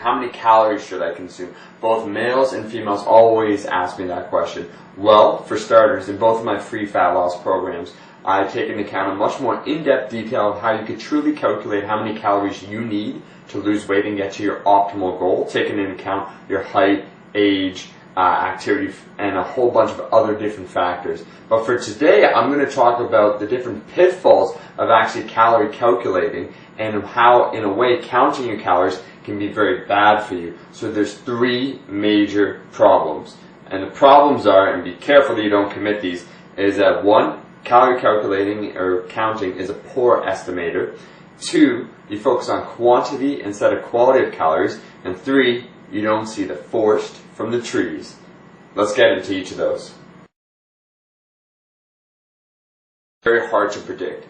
How many calories should I consume? Both males and females always ask me that question. Well, for starters, in both of my free fat loss programs, I take into account a much more in-depth detail of how you could truly calculate how many calories you need to lose weight and get to your optimal goal, taking into account your height, age, activity, and a whole bunch of other different factors. But for today, I'm going to talk about the different pitfalls of actually calorie calculating and how, in a way, counting your calories can be very bad for you. So there's three major problems. And the problems are, and be careful that you don't commit these, is that one, calorie calculating or counting is a poor estimator. Two, you focus on quantity instead of quality of calories. And three, you don't see the forest from the trees. Let's get into each of those. Very hard to predict.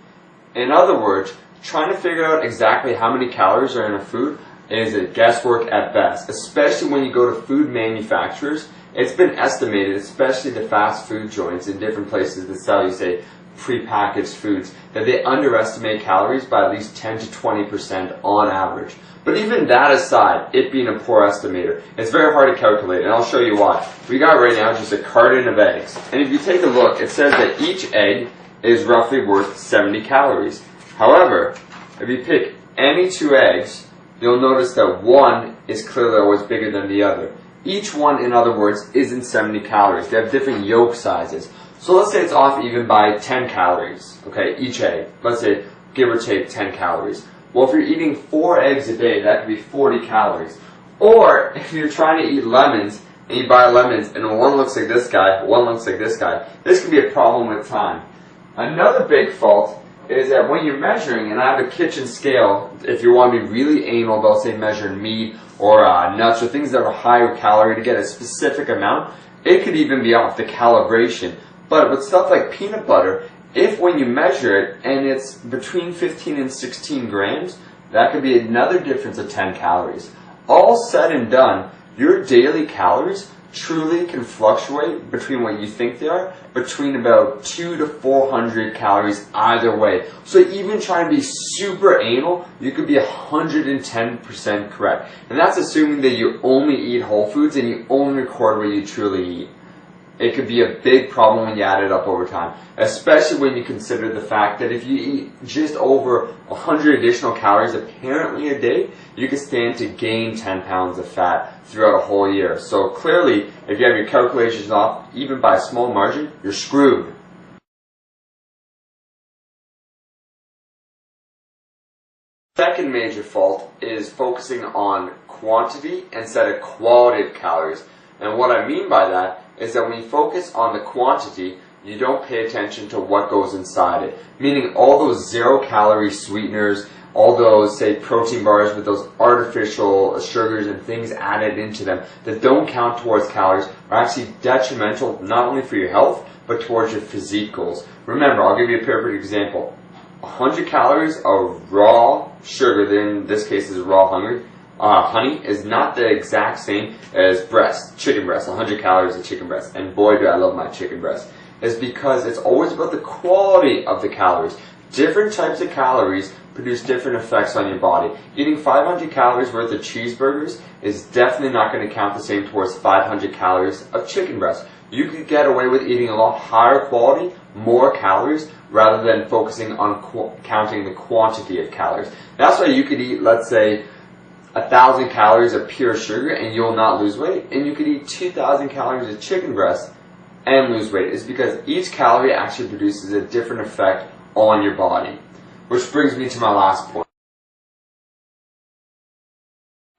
In other words, trying to figure out exactly how many calories are in a food is a guesswork at best, especially when you go to food manufacturers. It's been estimated, especially the fast food joints in different places that sell you, say, prepackaged foods, that they underestimate calories by at least 10 to 20% on average. But even that aside, it being a poor estimator, it's very hard to calculate, and I'll show you why. We got right now just a carton of eggs, and if you take a look, it says that each egg is roughly worth 70 calories. However, if you pick any two eggs, you'll notice that one is clearly always bigger than the other. Each one, in other words, isn't 70 calories. They have different yolk sizes. So let's say it's off even by 10 calories, okay, each egg. Let's say, give or take 10 calories. Well, if you're eating 4 eggs a day, that could be 40 calories. Or, if you're trying to eat lemons, and you buy lemons, and one looks like this guy, one looks like this guy, this can be a problem with time. Another big fault is that when you're measuring, and I have a kitchen scale, if you want to be really anal about, say, measuring meat or nuts or things that are higher calorie to get a specific amount, it could even be off the calibration. But with stuff like peanut butter, if when you measure it and it's between 15 and 16 grams, that could be another difference of 10 calories. All said and done, your daily calories truly can fluctuate between what you think they are, between about 200 to 400 calories either way. So even trying to be super anal, you could be 110% correct. And that's assuming that you only eat whole foods and you only record what you truly eat. It could be a big problem when you add it up over time, especially when you consider the fact that if you eat just over 100 additional calories apparently a day, you can stand to gain 10 pounds of fat throughout a whole year. So clearly, if you have your calculations off, even by a small margin, you're screwed. Second major fault is focusing on quantity instead of quality of calories. And what I mean by that is that when you focus on the quantity, you don't pay attention to what goes inside it. Meaning all those 0-calorie sweeteners, all those, say, protein bars with those artificial sugars and things added into them that don't count towards calories are actually detrimental not only for your health, but towards your physique goals. Remember, I'll give you a perfect example. 100 calories of raw sugar, that in this case is raw honey, is not the exact same as chicken breast, 100 calories of chicken breast. And boy, do I love my chicken breast. It's because it's always about the quality of the calories. Different types of calories produce different effects on your body. Eating 500 calories worth of cheeseburgers is definitely not going to count the same towards 500 calories of chicken breast. You could get away with eating a lot higher quality, more calories, rather than focusing on counting the quantity of calories. That's why you could eat, let's say, 1,000 calories of pure sugar and you'll not lose weight, and you could eat 2,000 calories of chicken breast and lose weight. It's because each calorie actually produces a different effect on your body. Which brings me to my last point.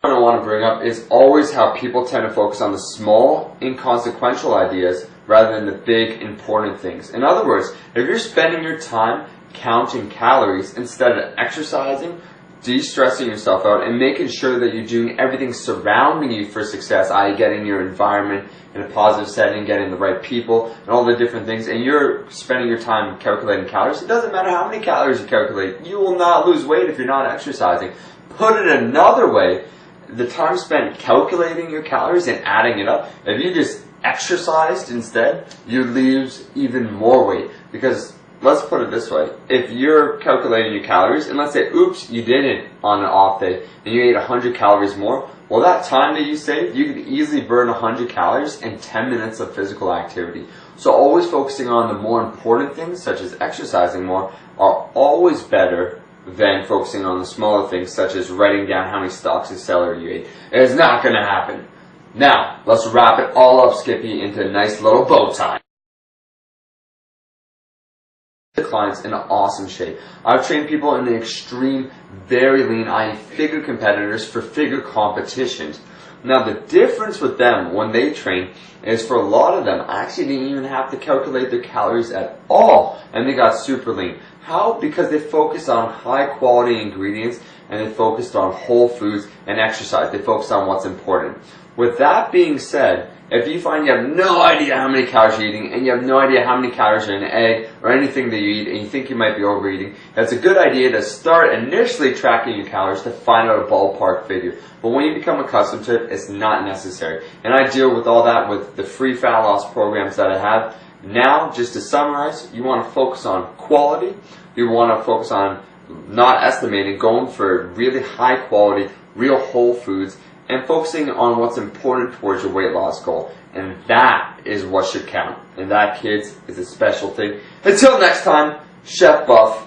What I want to bring up is always how people tend to focus on the small, inconsequential ideas rather than the big, important things. In other words, if you're spending your time counting calories instead of exercising, de-stressing yourself out, and making sure that you're doing everything surrounding you for success, i.e. getting your environment in a positive setting, getting the right people, and all the different things, and you're spending your time calculating calories, it doesn't matter how many calories you calculate, you will not lose weight if you're not exercising. Put it another way, the time spent calculating your calories and adding it up, if you just exercised instead, you lose even more weight, because let's put it this way. If you're calculating your calories, and let's say, oops, you didn't on an off day, and you ate 100 calories more, well, that time that you saved, you could easily burn 100 calories in 10 minutes of physical activity. So always focusing on the more important things, such as exercising more, are always better than focusing on the smaller things, such as writing down how many stalks of celery you ate. It's not going to happen. Now, let's wrap it all up, Skippy, into a nice little bow tie. The clients in awesome shape. I've trained people in the extreme, very lean, i.e. figure competitors for figure competitions. Now the difference with them when they train is for a lot of them actually didn't even have to calculate their calories at all, and they got super lean. How? Because they focused on high quality ingredients and they focused on whole foods and exercise. They focused on what's important. With that being said, if you find you have no idea how many calories you're eating and you have no idea how many calories are in an egg or anything that you eat and you think you might be overeating, that's a good idea to start initially tracking your calories to find out a ballpark figure. But when you become accustomed to it, it's not necessary. And I deal with all that with the free fat loss programs that I have. Now, just to summarize, you want to focus on quality. You want to focus on not estimating, going for really high quality, real whole foods, and focusing on what's important towards your weight loss goal. And that is what should count. And that, kids, is a special thing. Until next time, Chef Buff.